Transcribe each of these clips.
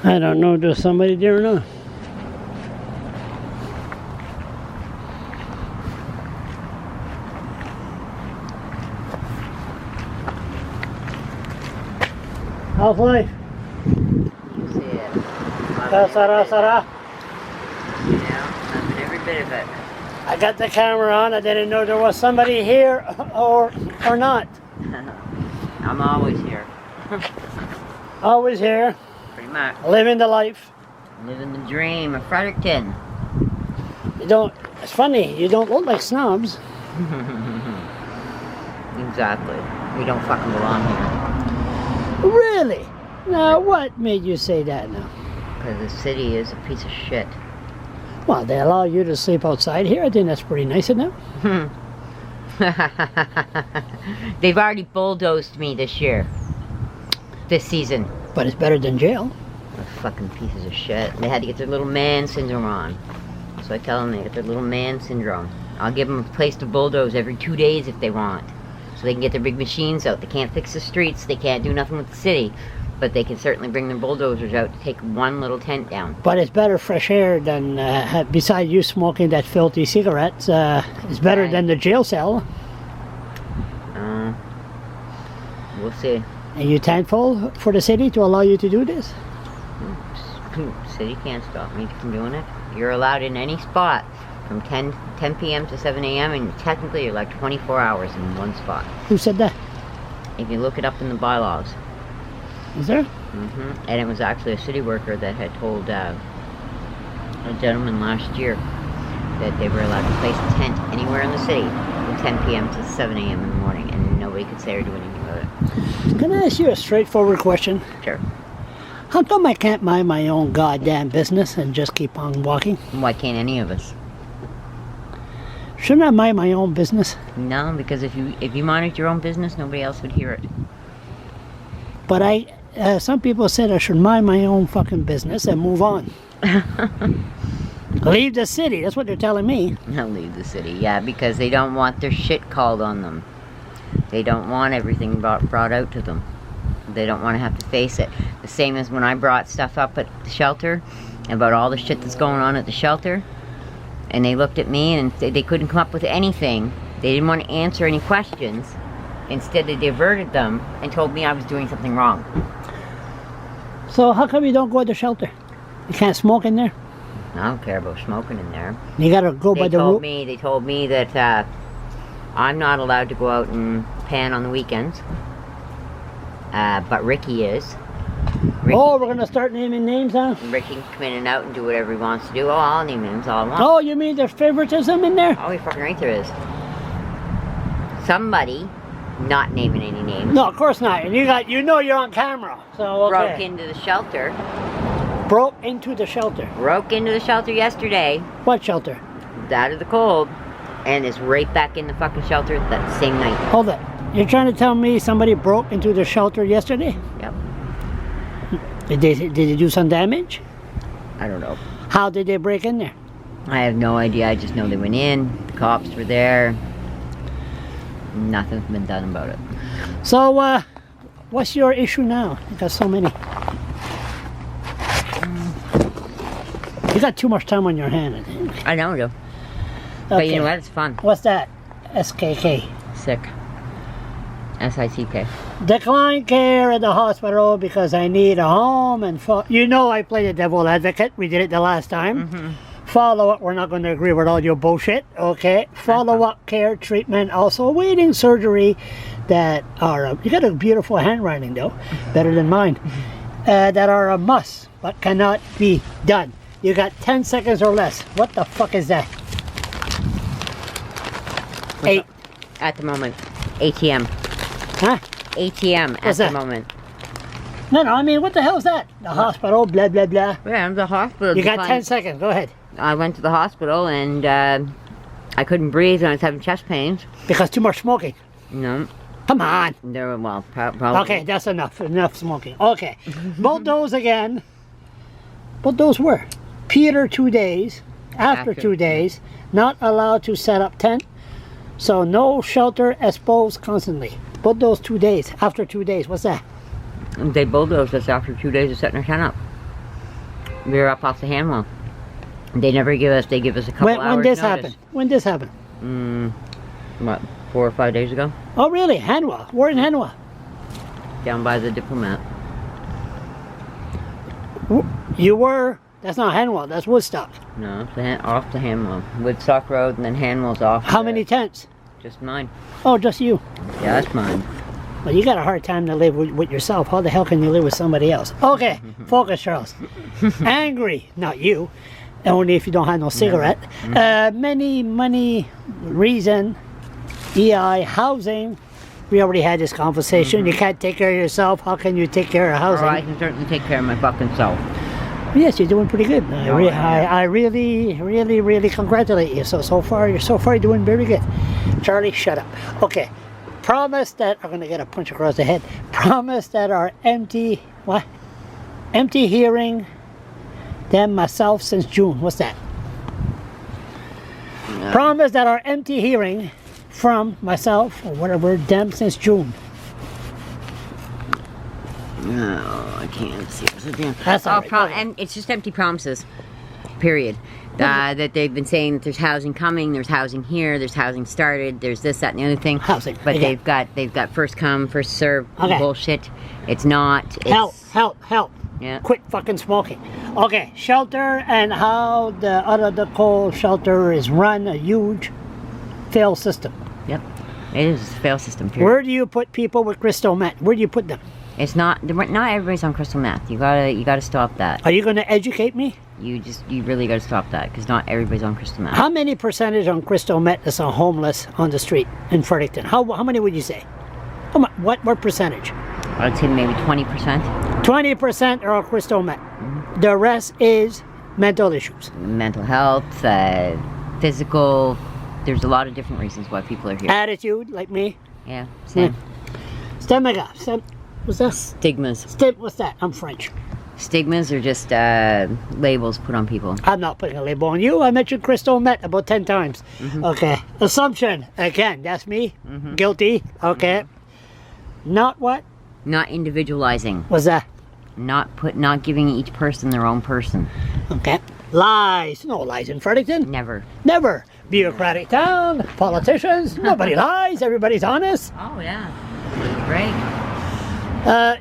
I don't know, there's somebody there or not. How's life? You see it. Sara. You know, loving every bit of it. I got the camera on. I didn't know there was somebody here or not. I'm always here. Always here, Pretty much. living the life. Living the dream of Fredericton. You don't. It's funny. You don't look like snobs. Exactly. We don't fucking belong here. Really? Now, what made you say that now? Because the city is a piece of shit. Well, they allow you to sleep outside here. I think that's pretty nice of them. They've already bulldozed me this year. This season. But it's better than jail. Those fucking pieces of shit. They had to get their little man syndrome on. So I tell them they get their little man syndrome. I'll give them a place to bulldoze every 2 days if they want. So they can get their big machines out. They can't fix the streets. They can't do nothing with the city. But they can certainly bring their bulldozers out to take one little tent down. But it's better fresh air than, besides you smoking that filthy cigarettes, it's better than the jail cell. We'll see. Are you thankful for the city to allow you to do this? City can't stop me from doing it. You're allowed in any spot from 10 p.m. to 7 a.m. and technically you're like 24 hours in one spot. Who said that? If you look it up in the bylaws. Is there? And it was actually a city worker that had told a gentleman last year that they were allowed to place a tent anywhere in the city from 10 p.m. to 7 a.m. in the morning and nobody could say or do anything about it. Can I ask you a straightforward question? Sure. How come I can't mind my own goddamn business and just keep on walking? Why can't any of us? Shouldn't I mind my own business? No, because if you minded your own business, nobody else would hear it. But some people said I should mind my own fucking business and move on. Leave the city, that's what they're telling me. I'll leave the city, yeah, because they don't want their shit called on them. They don't want everything brought out to them. They don't want to have to face it. The same as when I brought stuff up at the shelter about all the shit that's going on at the shelter. And they looked at me and they couldn't come up with anything. They didn't want to answer any questions. Instead, they diverted them and told me I was doing something wrong. So how come you don't go to the shelter? You can't smoke in there? I don't care about smoking in there. You gotta go by the rule. They told me that I'm not allowed to go out and pan on the weekends. But Ricky is. Oh, we're gonna start naming names now? Ricky can come in and out and do whatever he wants to do. Oh, I'll name names all I want. Oh, you mean there's favoritism in there? Oh, you're fucking right there is. Somebody, not naming any names. No, of course not. And you know you're on camera. So okay. Broke into the shelter. Broke into the shelter. Broke into the shelter yesterday. What shelter? Out of the cold. And is right back in the fucking shelter that same night. Hold it. You're trying to tell me somebody broke into the shelter yesterday? Yep. Did they do some damage? I don't know. How did they break in there? I have no idea. I just know they went in. The cops were there. Nothing's been done about it. So, what's your issue now? You got so many. You got too much time on your hand, I think. I know, though. Okay. But you know what? It's fun. What's that? SKK. Sick. SICK. Decline care at the hospital because I need a home and you know I play the devil advocate. We did it the last time. Follow up. We're not going to agree with all your bullshit. Okay. Follow up care, treatment, also waiting surgery that are you got a beautiful handwriting though, better than mine. That are a must but cannot be done. You got 10 seconds or less. What the fuck is that? At the moment. ATM. Huh? ATM at the moment. No, I mean, what the hell is that? The hospital, blah, blah, blah. Yeah, I'm the hospital. You got 10 seconds. Go ahead. I went to the hospital and I couldn't breathe and I was having chest pains. Because too much smoking? No. Come on. There were, well, probably. Okay, that's enough. Enough smoking. Okay. Bulldoze again. Bulldoze where? Peter 2 days. After 2 days. Not allowed to set up tent. So no shelter exposed constantly. Bulldoze 2 days. After 2 days. What's that? They bulldozed us after 2 days of setting our tent up. We were up off the Hanwell. They never give us, they give us a couple hours When this notice. happened? When this happened? What, 4 or 5 days ago? Oh, really? Hanwell? Where in Hanwell? Down by the Diplomat. You were? That's not Hanwell. That's Woodstock. No, off the Hanwell. Woodstock Road and then Hanwell's off. How many tents? Just mine. Oh, just you. Yeah, that's mine. Well, you got a hard time to live with yourself. How the hell can you live with somebody else? Okay, focus, Charles. Angry, not you. Only if you don't have no cigarette. Many money, reason, EI, housing. We already had this conversation. You can't take care of yourself. How can you take care of housing? Oh, I can certainly take care of my fucking self. Yes, you're doing pretty good. I really congratulate you. So far you're doing very good. Charlie, shut up. Okay. Promise that I'm gonna get a punch across the head. Promise that our empty hearing them myself since June. What's that? No. Promise that our empty hearing from myself or whatever them since June. No, I can't see what's again. That's all right. And it's just empty promises. Period. That they've been saying that there's housing coming, there's housing here, there's housing started, there's this, that, and the other thing. Housing. But Okay. they've got first come, first serve bullshit. It's not. It's, Help. Yeah. Quit fucking smoking. Okay, shelter and how the coal shelter is run, a huge fail system. Yep. It is a fail system. Period. Where do you put people with crystal meth? Where do you put them? It's not everybody's on crystal meth. You gotta stop that. Are you going to educate me? You really gotta stop that because not everybody's on crystal meth. How many percentage on crystal meth is on homeless on the street in Fredericton? How many would you say? What percentage? I'd say maybe 20%. 20% are on crystal meth. The rest is mental issues. Mental health, physical. There's a lot of different reasons why people are here. Attitude, like me. Yeah, same. What's that? Stigmas. What's that? I'm French. Stigmas are just labels put on people. I'm not putting a label on you. I mentioned crystal meth about 10 times. Okay. Assumption. Again, that's me. Guilty. Okay. Not what? Not individualizing. What's that? Not giving each person their own person. Okay. Lies. No lies in Fredericton. Never. Never. Bureaucratic town. Politicians. Nobody lies. Everybody's honest. Oh yeah. Great.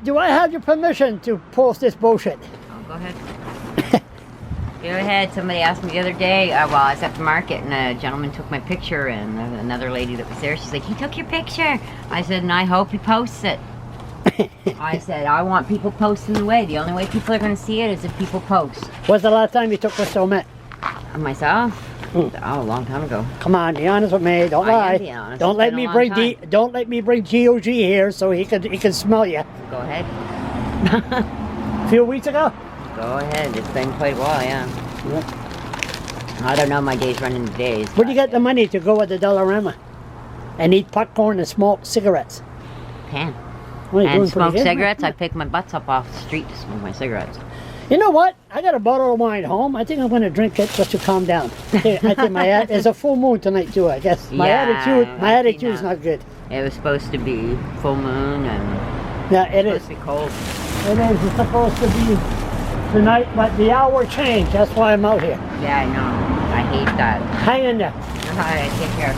Do I have your permission to post this bullshit? Oh, go ahead. Go ahead. Somebody asked me the other day while I was at the market, and a gentleman took my picture, and another lady that was there, she's like, he took your picture. I said, and I hope he posts it. I said, I want people posting the way. The only way people are going to see it is if people post. When's the last time you took crystal meth? Myself? Oh, a long time ago. Come on, be honest with me. Don't I lie. am being honest. Don't It's let been me a long bring time. Don't let me bring GOG here so he can smell you. Go ahead. A few weeks ago. Go ahead. It's been quite a while, yeah. I don't know. My days running the days. Where do you get the money to go at the Dollarama and eat popcorn and smoke cigarettes? Can. Well, you're And doing pretty smoke good. cigarettes. I pick my butts up off the street to smoke my cigarettes. You know what? I got a bottle of wine at home. I think I'm going to drink it just to calm down. I think it's a full moon tonight too. I guess my attitude's not good. It was supposed to be full moon and Yeah, it is. supposed to be cold. It is. It's supposed to be tonight, but the hour changed. That's why I'm out here. Yeah, I know. I hate that. Hang in there. All right, take care.